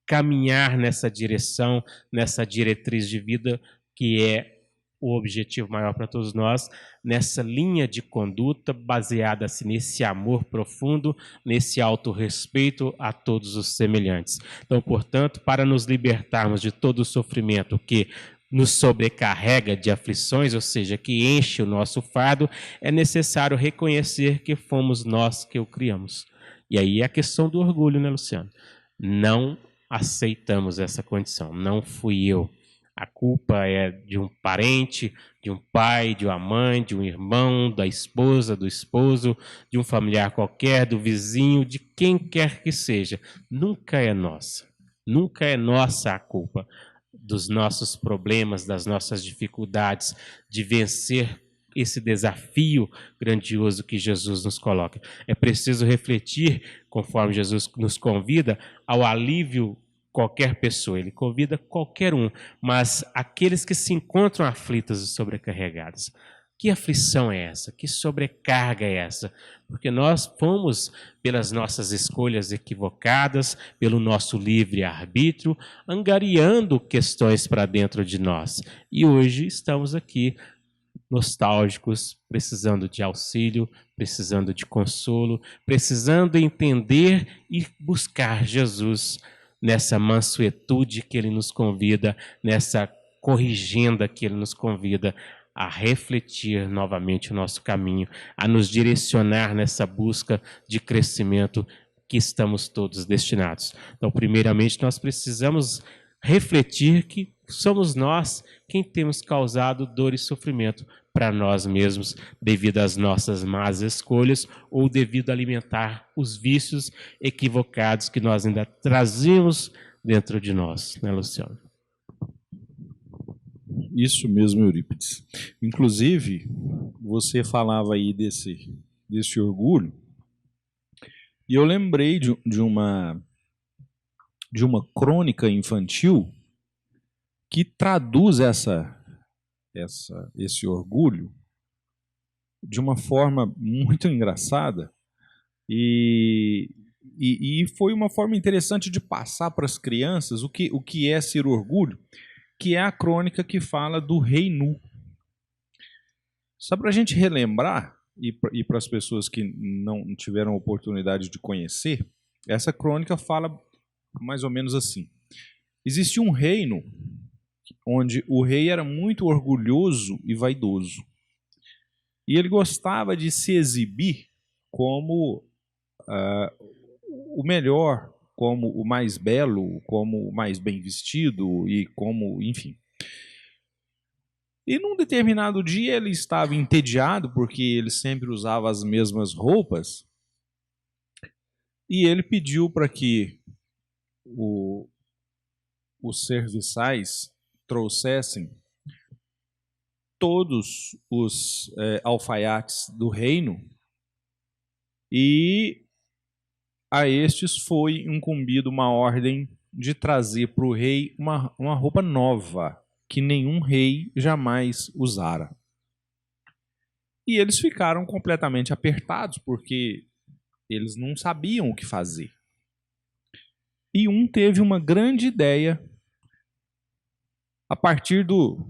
caminhar nessa direção, nessa diretriz de vida que é o objetivo maior para todos nós, nessa linha de conduta baseada assim, nesse amor profundo, nesse autorrespeito a todos os semelhantes. Então, portanto, para nos libertarmos de todo o sofrimento que nos sobrecarrega de aflições, ou seja, que enche o nosso fardo, é necessário reconhecer que fomos nós que o criamos. E aí é a questão do orgulho, né, Luciano? Não aceitamos essa condição. Não fui eu. A culpa é de um parente, de um pai, de uma mãe, de um irmão, da esposa, do esposo, de um familiar qualquer, do vizinho, de quem quer que seja. Nunca é nossa. Nunca é nossa a culpa dos nossos problemas, das nossas dificuldades, de vencer esse desafio grandioso que Jesus nos coloca. É preciso refletir, conforme Jesus nos convida, ao alívio qualquer pessoa. Ele convida qualquer um, mas aqueles que se encontram aflitos e sobrecarregados. Que aflição é essa? Que sobrecarga é essa? Porque nós fomos, pelas nossas escolhas equivocadas, pelo nosso livre-arbítrio, angariando questões para dentro de nós. E hoje estamos aqui nostálgicos, precisando de auxílio, precisando de consolo, precisando entender e buscar Jesus nessa mansuetude que Ele nos convida, nessa corrigenda que Ele nos convida a refletir novamente o nosso caminho, a nos direcionar nessa busca de crescimento que estamos todos destinados. Então, primeiramente, nós precisamos refletir que somos nós quem temos causado dor e sofrimento para nós mesmos devido às nossas más escolhas ou devido a alimentar os vícios equivocados que nós ainda trazemos dentro de nós, né, Luciano? Isso mesmo, Eurípides. Inclusive, você falava aí desse orgulho, e eu lembrei de uma crônica infantil que traduz esse orgulho de uma forma muito engraçada e foi uma forma interessante de passar para as crianças o que é ser orgulho, que é a crônica que fala do rei nu. Só para a gente relembrar, e para as pessoas que não tiveram oportunidade de conhecer, essa crônica fala mais ou menos assim. Existia um reino onde o rei era muito orgulhoso e vaidoso. E ele gostava de se exibir como o melhor, como o mais belo, como o mais bem vestido e como, enfim. E num determinado dia ele estava entediado porque ele sempre usava as mesmas roupas e ele pediu para que os serviçais trouxessem todos os alfaiates do reino e a estes foi incumbido uma ordem de trazer para o rei uma roupa nova que nenhum rei jamais usara. E eles ficaram completamente apertados porque eles não sabiam o que fazer. E um teve uma grande ideia a partir do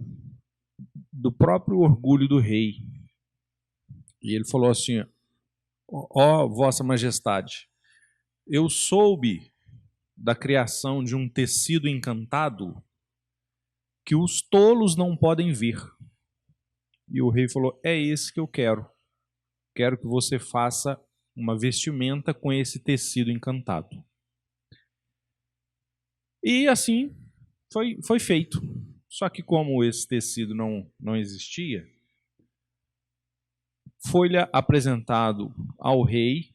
próprio orgulho do rei. E ele falou assim: ó, Vossa Majestade, eu soube da criação de um tecido encantado que os tolos não podem ver. E o rei falou: é esse que eu quero. Quero que você faça uma vestimenta com esse tecido encantado. E assim foi feito. Só que como esse tecido não existia, foi-lhe apresentado ao rei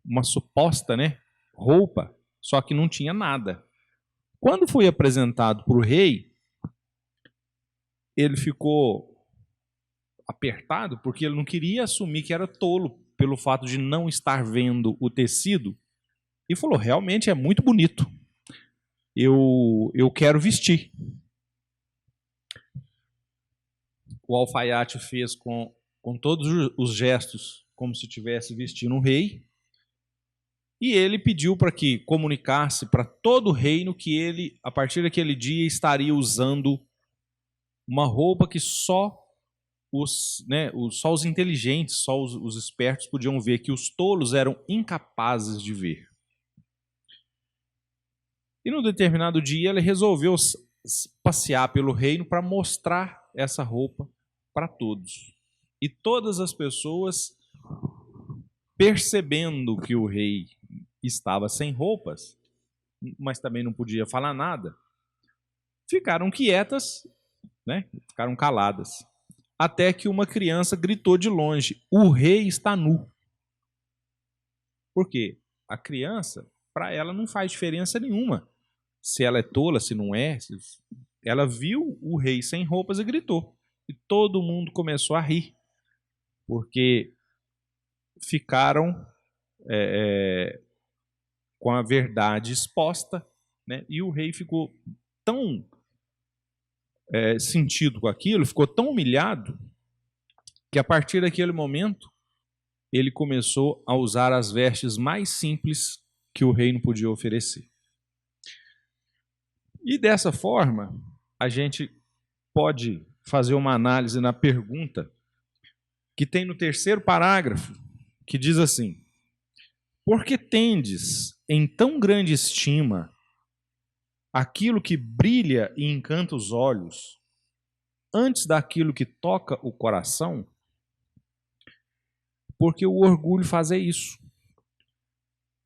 uma suposta, roupa, só que não tinha nada. Quando foi apresentado para o rei, ele ficou apertado porque ele não queria assumir que era tolo pelo fato de não estar vendo o tecido e falou: realmente é muito bonito. Eu quero vestir. O alfaiate fez com todos os gestos como se estivesse vestindo um rei. E ele pediu para que comunicasse para todo o reino que ele, a partir daquele dia, estaria usando uma roupa que só os inteligentes, só os espertos podiam ver, que os tolos eram incapazes de ver. E num determinado dia ele resolveu passear pelo reino para mostrar essa roupa para todos. E todas as pessoas, percebendo que o rei estava sem roupas, mas também não podia falar nada, ficaram quietas, né? Ficaram caladas. Até que uma criança gritou de longe: "O rei está nu." Por quê? A criança, para ela, não faz diferença nenhuma se ela é tola, se não é. Ela viu o rei sem roupas e gritou. E todo mundo começou a rir, porque ficaram com a verdade exposta, né? E o rei ficou tão sentido com aquilo, ficou tão humilhado, que a partir daquele momento ele começou a usar as vestes mais simples que o reino podia oferecer. E dessa forma, a gente pode fazer uma análise na pergunta que tem no terceiro parágrafo, que diz assim: "Por que tendes em tão grande estima aquilo que brilha e encanta os olhos, antes daquilo que toca o coração?" Porque o orgulho faz isso.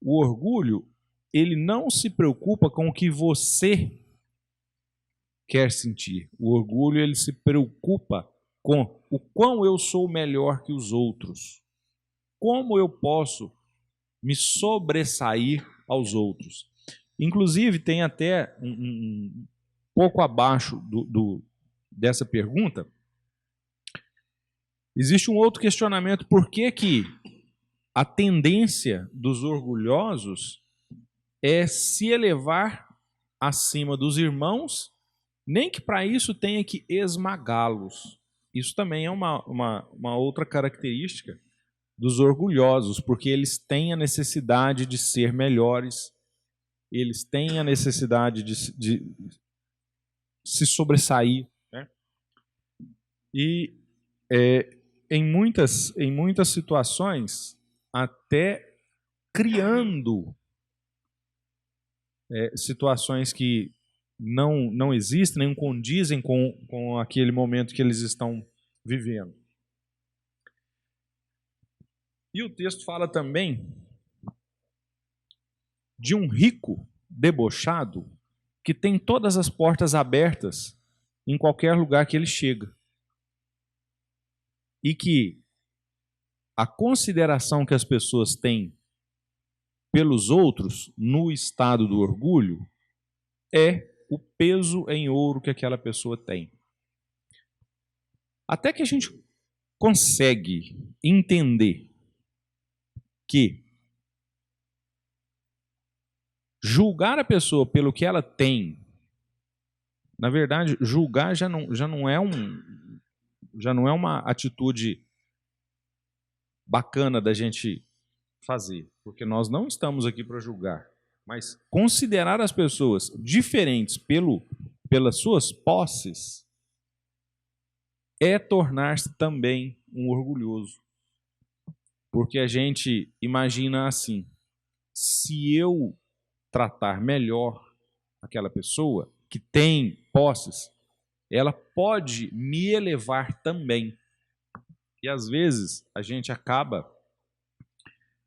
O orgulho, ele não se preocupa com o que você quer sentir. O orgulho, ele se preocupa com o quão eu sou melhor que os outros. Como eu posso me sobressair aos outros. Inclusive, tem até um pouco abaixo dessa pergunta, existe um outro questionamento: por que a tendência dos orgulhosos é se elevar acima dos irmãos, nem que para isso tenha que esmagá-los? Isso também é uma outra característica dos orgulhosos, porque eles têm a necessidade de ser melhores, eles têm a necessidade de se sobressair, né? E em muitas situações, até criando situações que não existem, nem condizem com aquele momento que eles estão vivendo. E o texto fala também de um rico debochado que tem todas as portas abertas em qualquer lugar que ele chega. E que a consideração que as pessoas têm pelos outros no estado do orgulho é o peso em ouro que aquela pessoa tem. Até que a gente consegue entender que julgar a pessoa pelo que ela tem, na verdade, julgar já não é uma atitude bacana da gente fazer, porque nós não estamos aqui para julgar, mas considerar as pessoas diferentes pelas suas posses é tornar-se também um orgulhoso. Porque a gente imagina assim: se eu tratar melhor aquela pessoa que tem posses, ela pode me elevar também. E às vezes a gente acaba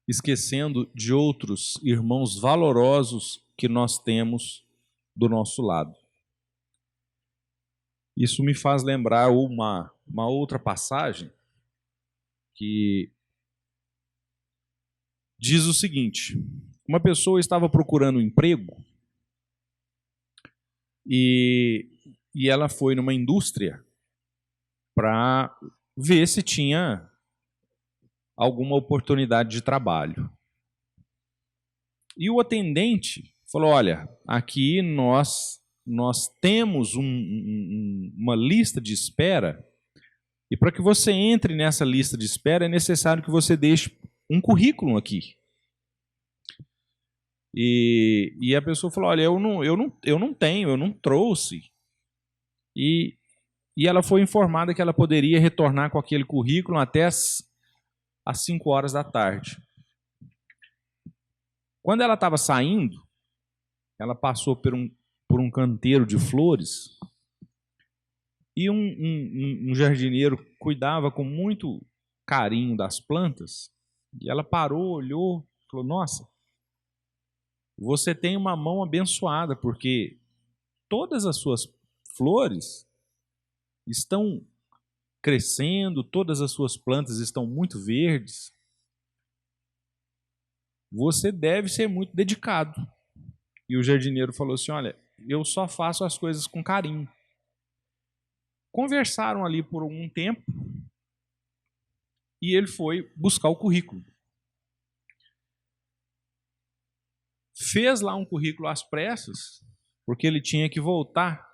esquecendo de outros irmãos valorosos que nós temos do nosso lado. Isso me faz lembrar uma outra passagem que diz o seguinte: uma pessoa estava procurando um emprego e ela foi numa indústria para ver se tinha alguma oportunidade de trabalho. E o atendente falou: olha, aqui nós temos uma lista de espera, e para que você entre nessa lista de espera é necessário que você deixe um currículo aqui. E a pessoa falou: olha, eu não tenho, eu não trouxe. E ela foi informada que ela poderia retornar com aquele currículo até às 5 horas da tarde. Quando ela estava saindo, ela passou por um canteiro de flores e um jardineiro cuidava com muito carinho das plantas. E ela parou, olhou, falou: nossa, você tem uma mão abençoada, porque todas as suas flores estão crescendo, todas as suas plantas estão muito verdes. Você deve ser muito dedicado. E o jardineiro falou assim, olha, eu só faço as coisas com carinho. Conversaram ali por um tempo e ele foi buscar o currículo. Fez lá um currículo às pressas, porque ele tinha que voltar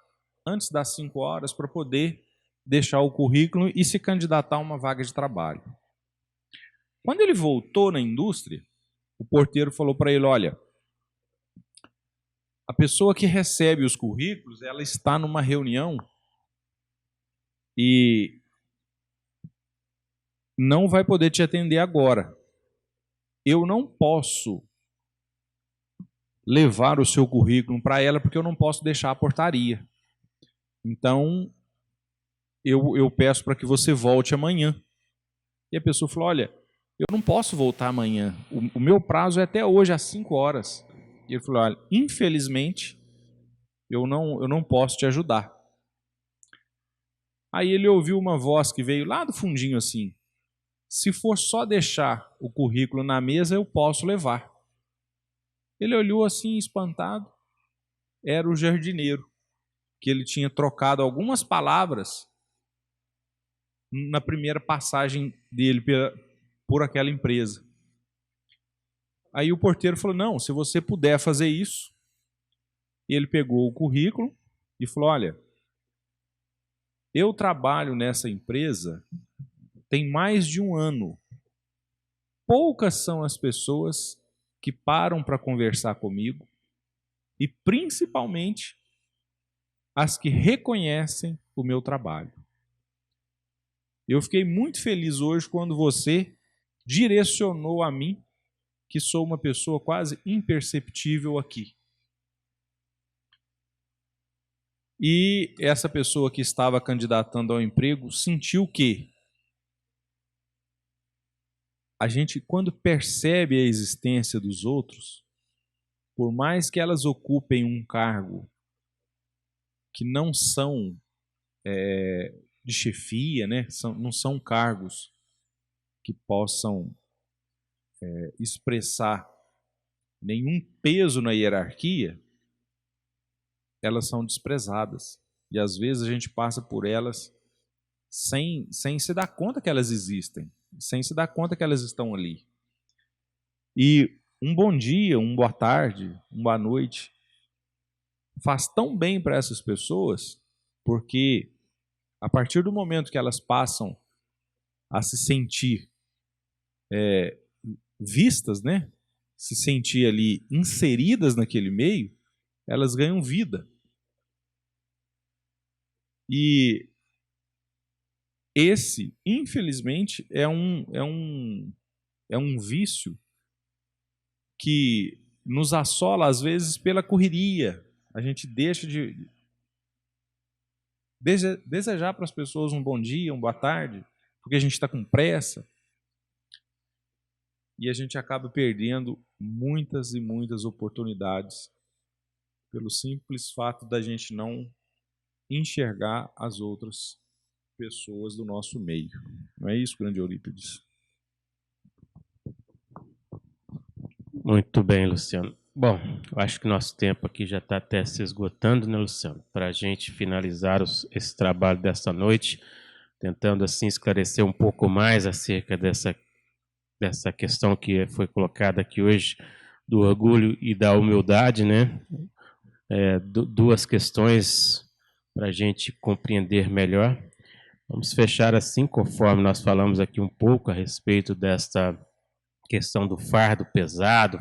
antes das 5 horas para poder deixar o currículo e se candidatar a uma vaga de trabalho. Quando ele voltou na indústria, o porteiro falou para ele, olha, a pessoa que recebe os currículos, ela está numa reunião e não vai poder te atender agora. Eu não posso levar o seu currículo para ela porque eu não posso deixar a portaria. Então, eu peço para que você volte amanhã. E a pessoa falou, olha, eu não posso voltar amanhã. O meu prazo é até hoje, às 5 horas. E ele falou, olha, infelizmente, eu não posso te ajudar. Aí ele ouviu uma voz que veio lá do fundinho assim, se for só deixar o currículo na mesa, eu posso levar. Ele olhou assim, espantado, era o jardineiro, que ele tinha trocado algumas palavras na primeira passagem dele por aquela empresa. Aí o porteiro falou, não, se você puder fazer isso. Ele pegou o currículo e falou, olha, eu trabalho nessa empresa tem mais de 1 ano. Poucas são as pessoas que param para conversar comigo e principalmente as que reconhecem o meu trabalho. Eu fiquei muito feliz hoje quando você direcionou a mim, que sou uma pessoa quase imperceptível aqui. E essa pessoa que estava candidatando ao emprego sentiu que a gente, quando percebe a existência dos outros, por mais que elas ocupem um cargo que não são de chefia, né? Não são cargos que possam expressar nenhum peso na hierarquia, elas são desprezadas. E às vezes a gente passa por elas sem se dar conta que elas existem, sem se dar conta que elas estão ali. E um bom dia, uma boa tarde, uma boa noite faz tão bem para essas pessoas, porque a partir do momento que elas passam a se sentir vistas, né? Se sentir ali inseridas naquele meio, elas ganham vida. E esse, infelizmente, é um vício que nos assola, às vezes, pela correria. A gente deixa de desejar para as pessoas um bom dia, uma boa tarde, porque a gente está com pressa. E a gente acaba perdendo muitas e muitas oportunidades pelo simples fato da gente não enxergar as outras pessoas do nosso meio. Não é isso, grande Eurípides? Muito bem, Luciano. Bom, eu acho que nosso tempo aqui já está até se esgotando, né, Luciano? Para a gente finalizar esse trabalho dessa noite, tentando assim esclarecer um pouco mais acerca dessa questão que foi colocada aqui hoje, do orgulho e da humildade, né? Duas questões para a gente compreender melhor. Vamos fechar assim, conforme nós falamos aqui um pouco a respeito desta questão do fardo pesado,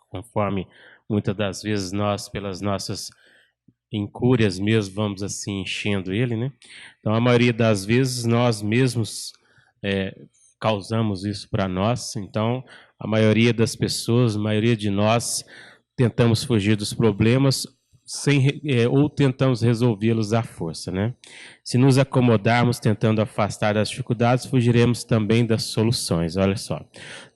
conforme muitas das vezes nós, pelas nossas incúrias mesmo, vamos assim enchendo ele, né? Então, a maioria das vezes nós mesmos causamos isso para nós. Então, a maioria das pessoas, a maioria de nós, tentamos fugir dos problemas ou tentamos resolvê-los à força, né? Se nos acomodarmos tentando afastar das dificuldades, fugiremos também das soluções. Olha só.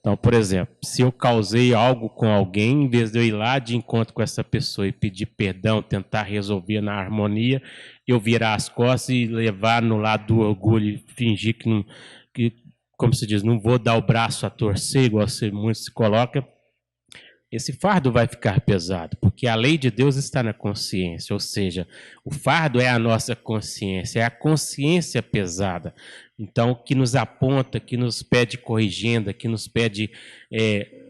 Então, por exemplo, se eu causei algo com alguém, em vez de eu ir lá de encontro com essa pessoa e pedir perdão, tentar resolver na harmonia, eu virar as costas e levar no lado do orgulho e fingir que não, como se diz, não vou dar o braço a torcer, igual muito se coloca. Esse fardo vai ficar pesado, porque a lei de Deus está na consciência, ou seja, o fardo é a nossa consciência, é a consciência pesada. Então, que nos aponta, que nos pede corrigenda, que nos pede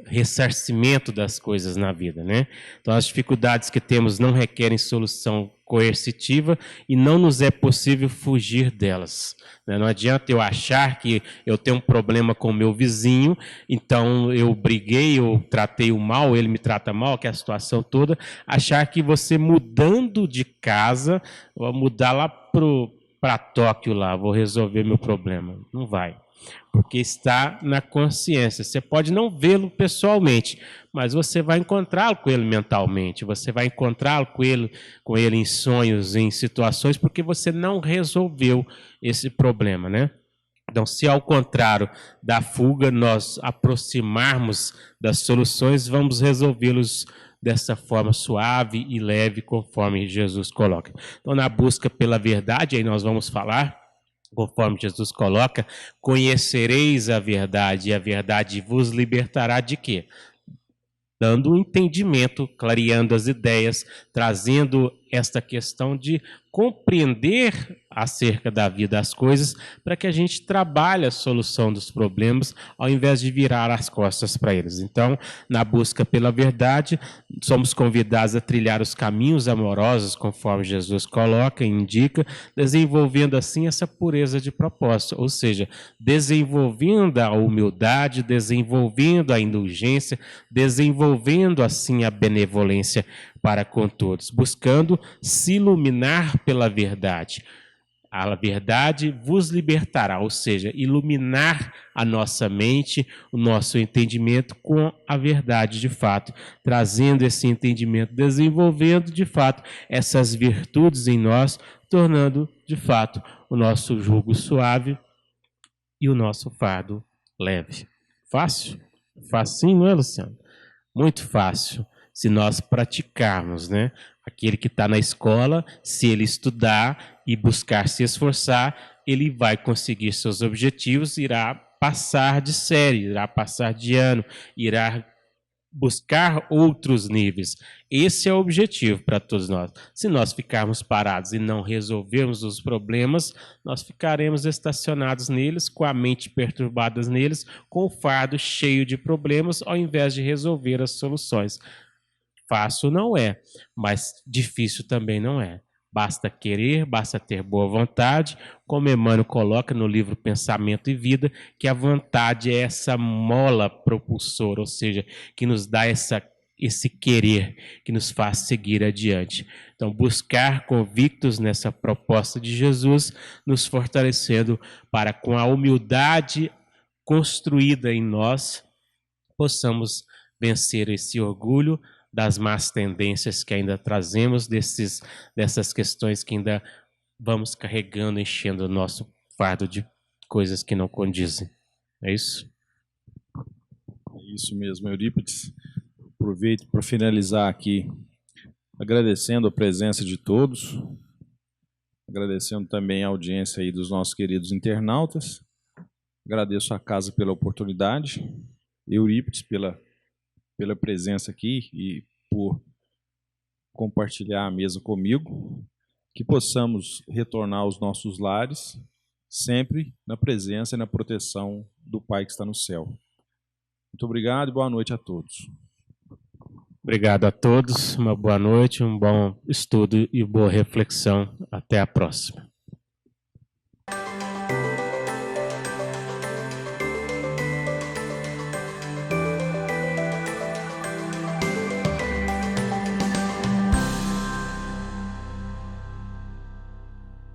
ressarcimento das coisas na vida, né? Então, as dificuldades que temos não requerem solução coercitiva e não nos é possível fugir delas. Não adianta eu achar que eu tenho um problema com o meu vizinho, então eu briguei, eu tratei-o mal, ele me trata mal, que é a situação toda, achar que você mudando de casa, vou mudar lá para Tóquio lá, vou resolver meu problema. Não vai. Porque está na consciência. Você pode não vê-lo pessoalmente, mas você vai encontrá-lo com ele mentalmente, você vai encontrá-lo com ele em sonhos, em situações, porque você não resolveu esse problema, né? Então, se ao contrário da fuga, nós aproximarmos das soluções, vamos resolvê-los dessa forma suave e leve, conforme Jesus coloca. Então, na busca pela verdade, aí nós vamos falar, conforme Jesus coloca, conhecereis a verdade, e a verdade vos libertará de quê? Dando um entendimento, clareando as ideias, trazendo esta questão de compreender acerca da vida as coisas, para que a gente trabalhe a solução dos problemas, ao invés de virar as costas para eles. Então, na busca pela verdade, somos convidados a trilhar os caminhos amorosos, conforme Jesus coloca e indica, desenvolvendo assim essa pureza de propósito, ou seja, desenvolvendo a humildade, desenvolvendo a indulgência, desenvolvendo assim a benevolência para com todos, buscando se iluminar pela verdade. A verdade vos libertará, ou seja, iluminar a nossa mente, o nosso entendimento com a verdade de fato, trazendo esse entendimento, desenvolvendo de fato essas virtudes em nós, tornando de fato o nosso jugo suave e o nosso fardo leve. Fácil? Facinho, não é, Luciano? Muito fácil, se nós praticarmos, né? Aquele que está na escola, se ele estudar e buscar se esforçar, ele vai conseguir seus objetivos, irá passar de série, irá passar de ano, irá buscar outros níveis. Esse é o objetivo para todos nós. Se nós ficarmos parados e não resolvermos os problemas, nós ficaremos estacionados neles, com a mente perturbada neles, com o fardo cheio de problemas, ao invés de resolver as soluções. Fácil não é, mas difícil também não é. Basta querer, basta ter boa vontade, como Emmanuel coloca no livro Pensamento e Vida, que a vontade é essa mola propulsora, ou seja, que nos dá esse querer, que nos faz seguir adiante. Então, buscar convictos nessa proposta de Jesus, nos fortalecendo para, com a humildade construída em nós, possamos vencer esse orgulho, das más tendências que ainda trazemos, dessas questões que ainda vamos carregando, enchendo o nosso fardo de coisas que não condizem. É isso? É isso mesmo, Eurípides. Aproveito para finalizar aqui, agradecendo a presença de todos, agradecendo também a audiência aí dos nossos queridos internautas. Agradeço a casa pela oportunidade, Eurípides pela presença aqui e por compartilhar a mesa comigo, que possamos retornar aos nossos lares, sempre na presença e na proteção do Pai que está no céu. Muito obrigado e boa noite a todos. Obrigado a todos, uma boa noite, um bom estudo e boa reflexão. Até a próxima.